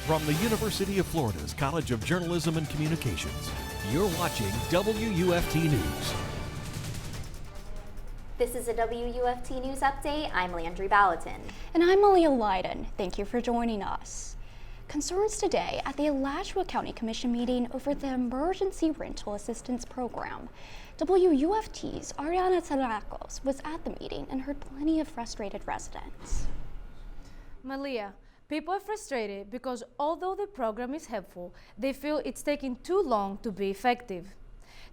From the University of Florida's College of Journalism and Communications, you're watching WUFT News. This is a WUFT News Update. I'm Landry Baliton. And I'm Maleah Lyden. Thank you for joining us. Concerns today at the Alachua County Commission meeting over the Emergency Rental Assistance Program. WUFT's Ariana Psarakos was at the meeting and heard plenty of frustrated residents. Maleah, people are frustrated because although the program is helpful, they feel it's taking too long to be effective.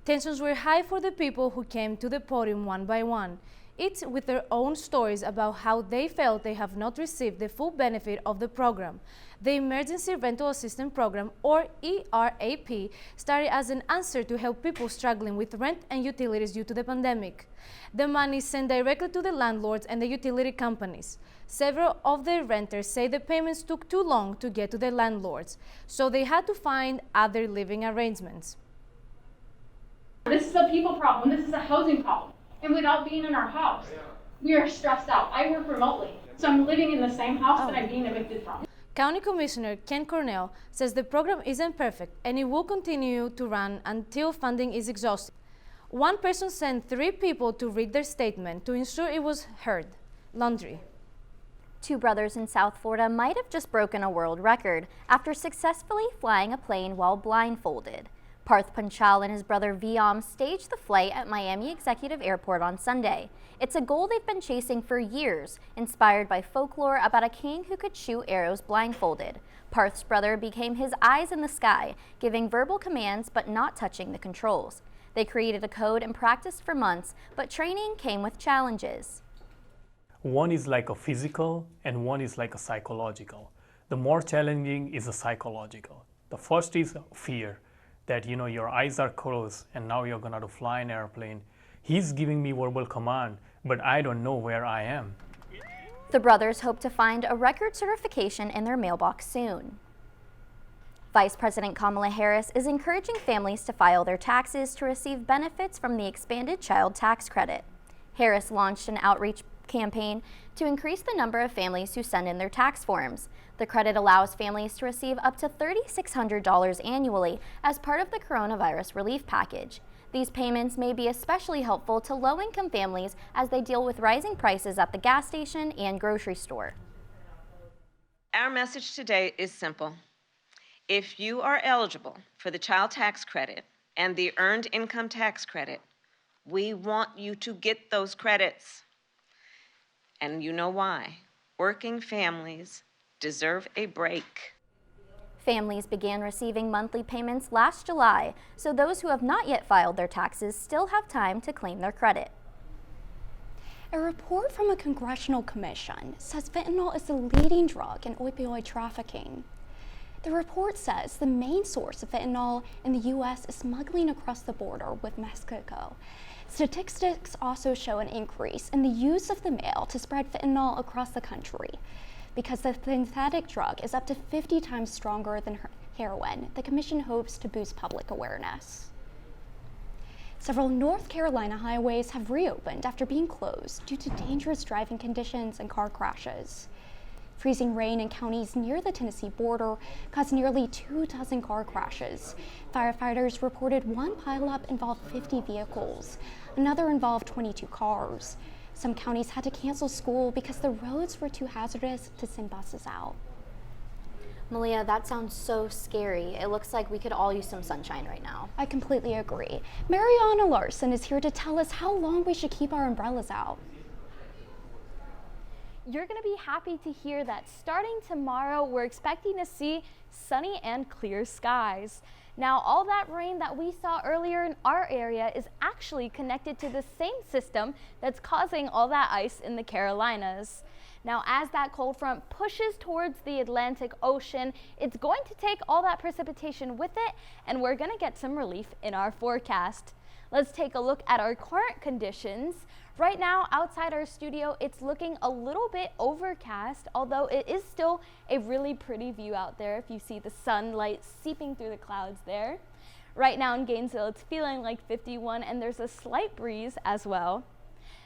Tensions were high for the people who came to the podium one by one, each with their own stories about how they felt they have not received the full benefit of the program. The Emergency Rental Assistance Program, or ERAP, started as an answer to help people struggling with rent and utilities due to the pandemic. The money is sent directly to the landlords and the utility companies. Several of the renters say the payments took too long to get to the landlords, so they had to find other living arrangements. This is a people problem, this is a housing problem. And without being in our house, we are stressed out. I work remotely, so I'm living in the same house that I'm being evicted from. County Commissioner Ken Cornell says the program isn't perfect and it will continue to run until funding is exhausted. One person sent 3 people to read their statement to ensure it was heard. Landry. 2 brothers in South Florida might have just broken a world record after successfully flying a plane while blindfolded. Parth Panchal and his brother Viam staged the flight at Miami Executive Airport on Sunday. It's a goal they've been chasing for years, inspired by folklore about a king who could shoot arrows blindfolded. Parth's brother became his eyes in the sky, giving verbal commands but not touching the controls. They created a code and practiced for months, but training came with challenges. One is like a physical and one is like a psychological. The more challenging is the psychological. The first is fear. That your eyes are closed and now you're gonna fly an airplane. He's giving me verbal command, but I don't know where I am. The brothers hope to find a record certification in their mailbox soon. Vice President Kamala Harris is encouraging families to file their taxes to receive benefits from the expanded child tax credit. Harris launched an outreach campaign to increase the number of families who send in their tax forms. The credit allows families to receive up to $3,600 annually as part of the coronavirus relief package. These payments may be especially helpful to low-income families as they deal with rising prices at the gas station and grocery store. Our message today is simple. If you are eligible for the child tax credit and the earned income tax credit, we want you to get those credits. And you know why. Working families deserve a break. Families began receiving monthly payments last July, so those who have not yet filed their taxes still have time to claim their credit. A report from a congressional commission says fentanyl is the leading drug in opioid trafficking. The report says the main source of fentanyl in the U.S. is smuggling across the border with Mexico. Statistics also show an increase in the use of the mail to spread fentanyl across the country. Because the synthetic drug is up to 50 times stronger than heroin, the commission hopes to boost public awareness. Several North Carolina highways have reopened after being closed due to dangerous driving conditions and car crashes. Freezing rain in counties near the Tennessee border caused nearly 24 car crashes. Firefighters reported one pileup involved 50 vehicles. Another involved 22 cars. Some counties had to cancel school because the roads were too hazardous to send buses out. Maleah, that sounds so scary. It looks like we could all use some sunshine right now. I completely agree. Mariana Larsen is here to tell us how long we should keep our umbrellas out. You're going to be happy to hear that starting tomorrow, we're expecting to see sunny and clear skies. Now, all that rain that we saw earlier in our area is actually connected to the same system that's causing all that ice in the Carolinas. Now, as that cold front pushes towards the Atlantic Ocean, it's going to take all that precipitation with it, and we're going to get some relief in our forecast. Let's take a look at our current conditions. Right now, outside our studio, it's looking a little bit overcast, although it is still a really pretty view out there if you see the sunlight seeping through the clouds there. Right now in Gainesville, it's feeling like 51, and there's a slight breeze as well.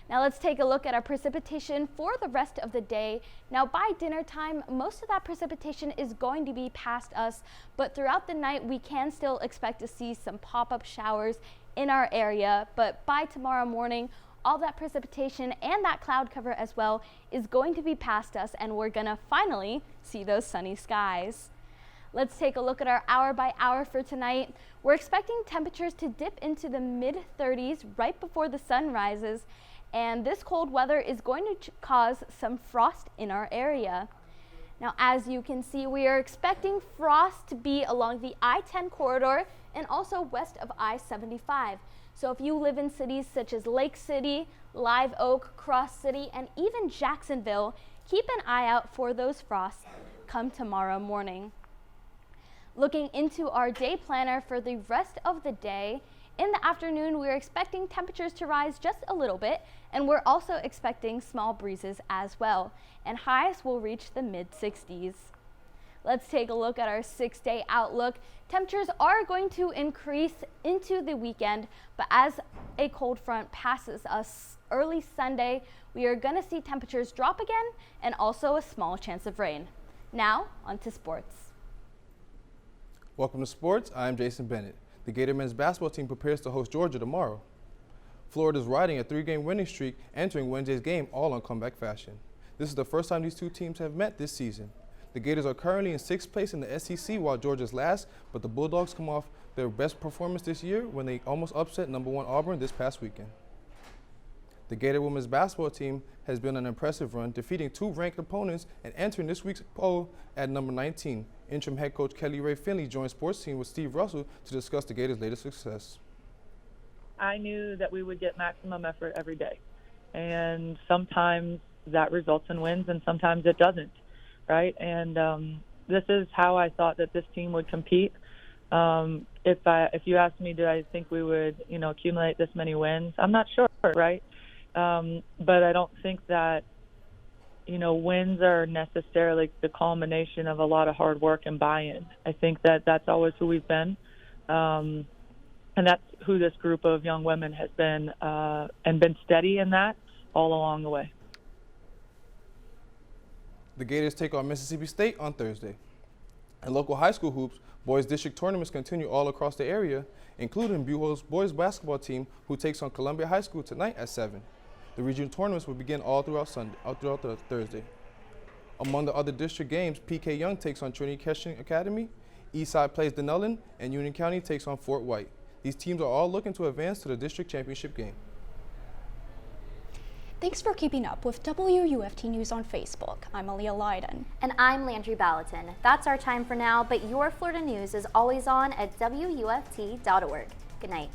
Now let's take a look at our precipitation for the rest of the day. Now by dinner time, most of that precipitation is going to be past us, but throughout the night we can still expect to see some pop-up showers in our area. But by tomorrow morning, all that precipitation and that cloud cover as well is going to be past us, and we're gonna finally see those sunny skies. Let's take a look at our hour by hour for tonight. We're expecting temperatures to dip into the mid-30s right before the sun rises, and this cold weather is going to cause some frost in our area. Now, as you can see, we are expecting frost to be along the I-10 corridor and also west of I-75. So if you live in cities such as Lake City, Live Oak, Cross City, and even Jacksonville, keep an eye out for those frosts come tomorrow morning. Looking into our day planner for the rest of the day, in the afternoon we're expecting temperatures to rise just a little bit, and we're also expecting small breezes as well, and highs will reach the mid-60s. Let's take a look at our 6-day outlook. Temperatures are going to increase into the weekend, but as a cold front passes us early Sunday, we are going to see temperatures drop again and also a small chance of rain. Now, on to sports. Welcome to sports. I'm Jason Bennett. The Gator men's basketball team prepares to host Georgia tomorrow. Florida's riding a 3-game winning streak, entering Wednesday's game all on comeback fashion. This is the first time these two teams have met this season. The Gators are currently in 6th place in the SEC while Georgia's last, but the Bulldogs come off their best performance this year when they almost upset #1 Auburn this past weekend. The Gator women's basketball team has been on an impressive run, defeating 2 ranked opponents and entering this week's poll at number 19. Interim head coach Kelly Ray Finley joined sports team with Steve Russell to discuss the Gators' latest success. I knew that we would get maximum effort every day, and sometimes that results in wins and sometimes it doesn't, right? And this is how I thought that this team would compete. If you asked me, did I think we would, accumulate this many wins? I'm not sure, right? But I don't think that, wins are necessarily the culmination of a lot of hard work and buy-in. I think that that's always who we've been, and that's who this group of young women has been, and been steady in that all along the way. The Gators take on Mississippi State on Thursday. In local high school hoops, boys district tournaments continue all across the area, including Buell's boys basketball team, who takes on Columbia High School tonight at 7. The regional tournaments will begin all throughout Thursday. Among the other district games, PK Young takes on Trinity Christian Academy, Eastside plays Denellen, and Union County takes on Fort White. These teams are all looking to advance to the district championship game. Thanks for keeping up with WUFT News on Facebook. I'm Maleah Lyden. And I'm Landry Baliton. That's our time for now, but your Florida news is always on at WUFT.org. Good night.